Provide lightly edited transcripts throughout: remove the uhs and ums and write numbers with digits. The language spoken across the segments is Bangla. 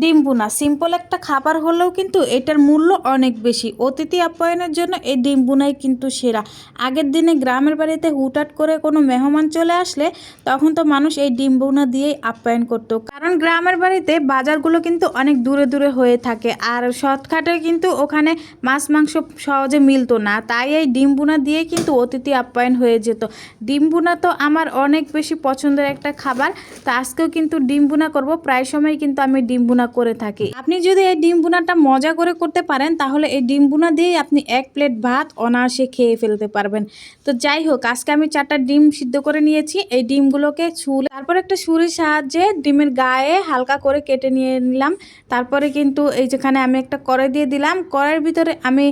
ডিম ভুনা সিম্পল একটা খাবার হলেও কিন্তু এটার মূল্য অনেক বেশি। অতিথি আপ্যায়নের জন্য এই ডিম ভুনাই কিন্তু সেরা। আগের দিনে গ্রামের বাড়িতে হুটহাট করে কোনো মেহমান চলে আসলে তখন তো মানুষ এই ডিম ভুনা দিয়েই আপ্যায়ন করতো, কারণ গ্রামের বাড়িতে বাজারগুলো কিন্তু অনেক দূরে দূরে হয়ে থাকে আর শর্টকাটে কিন্তু ওখানে মাছ মাংস সহজে মিলতো না, তাই এই ডিম ভুনা দিয়েই কিন্তু অতিথি আপ্যায়ন হয়ে যেত। ডিম ভুনা তো আমার অনেক বেশি পছন্দের একটা খাবার। তো আজকেও কিন্তু ডিম ভুনা করব, প্রায় সময় কিন্তু আমি ডিম ভুনা করে থাকি। আপনি যদি এই ডিম ভুনাটা মজা করে করতে পারেন তাহলে এই ডিম ভুনা দিয়েই আপনি 1 প্লেট ভাত অনায়াসে খেয়ে ফেলতে পারবেন। তো যাই হোক, আজকে আমি 4টা ডিম সিদ্ধ করে নিয়েছি। এই ডিমগুলোকে ছুলে তারপর একটা ছুরির সাহায্যে ডিমের গায়ে হালকা করে কেটে নিয়ে নিলাম। তারপরে কিন্তু এই যেখানে আমি একটা কড়াই দিয়ে দিলাম, কড়াইয়ের ভিতরে আমি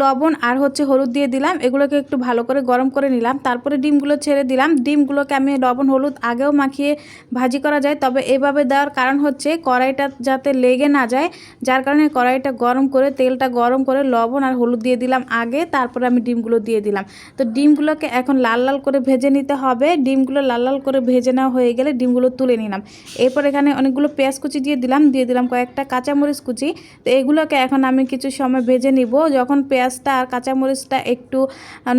লবণ আর হলুদ দিয়ে দিলাম। এগুলোকে একটু ভালো করে গরম করে নিলাম। তারপরে ডিমগুলো ছেড়ে দিলাম। ডিমগুলোকে আমি লবণ হলুদ আগেও মাখিয়ে ভাজি করা যায়, তবে এভাবে দেওয়ার কারণ হচ্ছে কড়াইটা যাতে লেগে না যায়, যার কারণে কড়াইটা গরম করে তেলটা গরম করে লবণ আর হলুদ দিয়ে দিলাম আগে, তারপরে আমি ডিমগুলো দিয়ে দিলাম। তো ডিমগুলোকে এখন লাল লাল করে ভেজে নিতে হবে। ডিমগুলো লাল লাল করে ভেজে নেওয়া হয়ে গেলে ডিমগুলো তুলে নিলাম। এরপর এখানে অনেকগুলো পেঁয়াজ কুচি দিয়ে দিলাম কয়েকটা কাঁচামরিচ কুচি। তো এগুলোকে এখন আমি কিছু সময় ভেজে নিব। যখন পেঁয়াজটা আর কাঁচামরিচটা একটু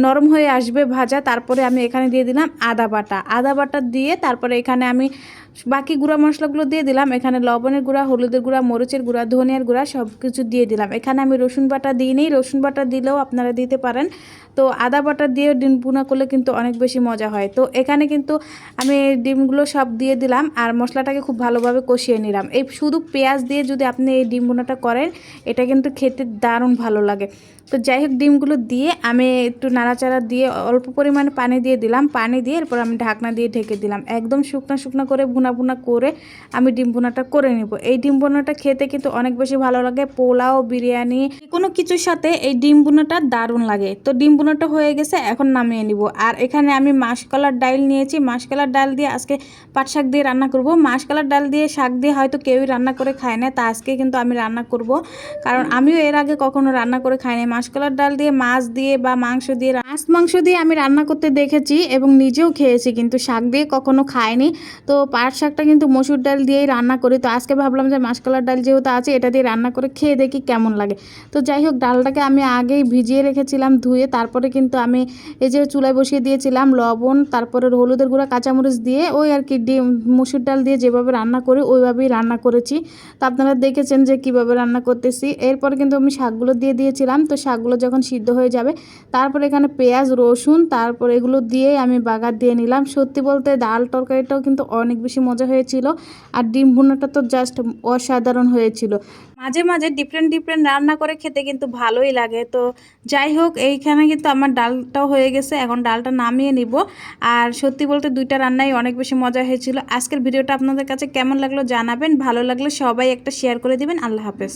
নরম হয়ে আসবে ভাজা, তারপরে আমি এখানে দিয়ে দিলাম আদা বাটা দিয়ে তারপরে এখানে আমি বাকি গুঁড়া মশলাগুলো দিয়ে দিলাম। এখানে লবণের গুঁড়া, হলুদের গুঁড়া, মরিচের গুঁড়া, ধনিয়ার গুঁড়া সব কিছু দিয়ে দিলাম। এখানে আমি রসুন বাটা দিইনি, রসুন বাটা দিলেও আপনারা দিতে পারেন। তো আদা বাটা দিয়ে ডিম ভুনা করলে কিন্তু অনেক বেশি মজা হয়। তো এখানে কিন্তু আমি ডিমগুলো সব দিয়ে দিলাম আর মশলাটাকে খুব ভালোভাবে কষিয়ে নিলাম। এই শুধু পেঁয়াজ দিয়ে যদি আপনি এই ডিম ভুনাটা করেন, এটা কিন্তু খেতে দারুণ ভালো লাগে। তো যাই হোক, ডিমগুলো দিয়ে আমি একটু নাড়াচাড়া দিয়ে অল্প পরিমাণে পানি দিয়ে দিলাম। পানি দিয়ে এরপর আমি ঢাকনা দিয়ে ঢেকে দিলাম। একদম শুকনো শুকনো করে ভুনা করে আমি ডিম ভুনাটা করে নেব। এই ডিম ভুনাটা খেতে কিন্তু অনেক বেশি ভালো লাগে। পোলাও, বিরিয়ানি, কোনো কিছুর সাথে এই ডিম ভুনাটা দারুণ লাগে। তো ডিম ভুনাটা হয়ে গেছে, এখন নামিয়ে নিব। আর এখানে আমি মাসকলার ডাল নিয়েছি। মাসকলার ডাল দিয়ে আজকে পাট শাক দিয়ে রান্না করব। মাসকলার ডাল দিয়ে শাক দিয়ে হয়তো কেউই রান্না করে খায় না, তা আজকে কিন্তু আমি রান্না করব, কারণ আমিও এর আগে কখনো রান্না করে খাই না। মাসকলার ডাল দিয়ে মাছ দিয়ে বা মাংস দিয়ে, মাংস দিয়ে আমি রান্না করতে দেখেছি এবং নিজেও খেয়েছি, কিন্তু শাক দিয়ে কখনো খাইনি। তো পাট শাকটা কিন্তু মসুর ডাল দিয়েই রান্না করি। তো আজকে ভাবলাম যে মাসকলার ডাল যেহেতু আছে, এটা দিয়ে রান্না করে খেয়ে দেখি কেমন লাগে। তো যাই হোক, ডালটাকে আমি আগেই ভিজিয়ে রেখেছিলাম ধুয়ে। তারপরে কিন্তু আমি এই যে চুলায় বসিয়ে দিয়েছিলাম, লবণ তারপরে হলুদের গুঁড়া, কাঁচামরিচ দিয়ে ওই আর কি ডিম মসুর ডাল দিয়ে যেভাবে রান্না করি ওইভাবেই রান্না করেছি। তো আপনারা দেখেছেন যে কিভাবে রান্না করতেছি। এরপরে কিন্তু আমি শাকগুলো দিয়ে দিয়েছিলাম। তো শাকগুলো যখন সিদ্ধ হয়ে যাবে, তারপরে এখানে পেঁয়াজ, রসুন, তারপর এগুলো দিয়ে আমি বাগার দিয়ে নিলাম। সত্যি বলতে ডাল তরকারিটাও কিন্তু অনেক বেশি মজা হয়েছিল আর ডিম ভুনাটা তো জাস্ট অসাধারণ হয়েছিল। মাঝে মাঝে ডিফারেন্ট রান্না করে খেতে কিন্তু ভালোই লাগে। তো যাই হোক, এইখানে কিন্তু আমার ডালটাও হয়ে গেছে, এখন ডালটা নামিয়ে নিব। আর সত্যি বলতে 2টা রান্নাই অনেক বেশি মজা হয়েছিল। আজকের ভিডিওটা আপনাদের কাছে কেমন লাগলো জানাবেন। ভালো লাগলে সবাই একটা শেয়ার করে দিবেন। আল্লাহ হাফেজ।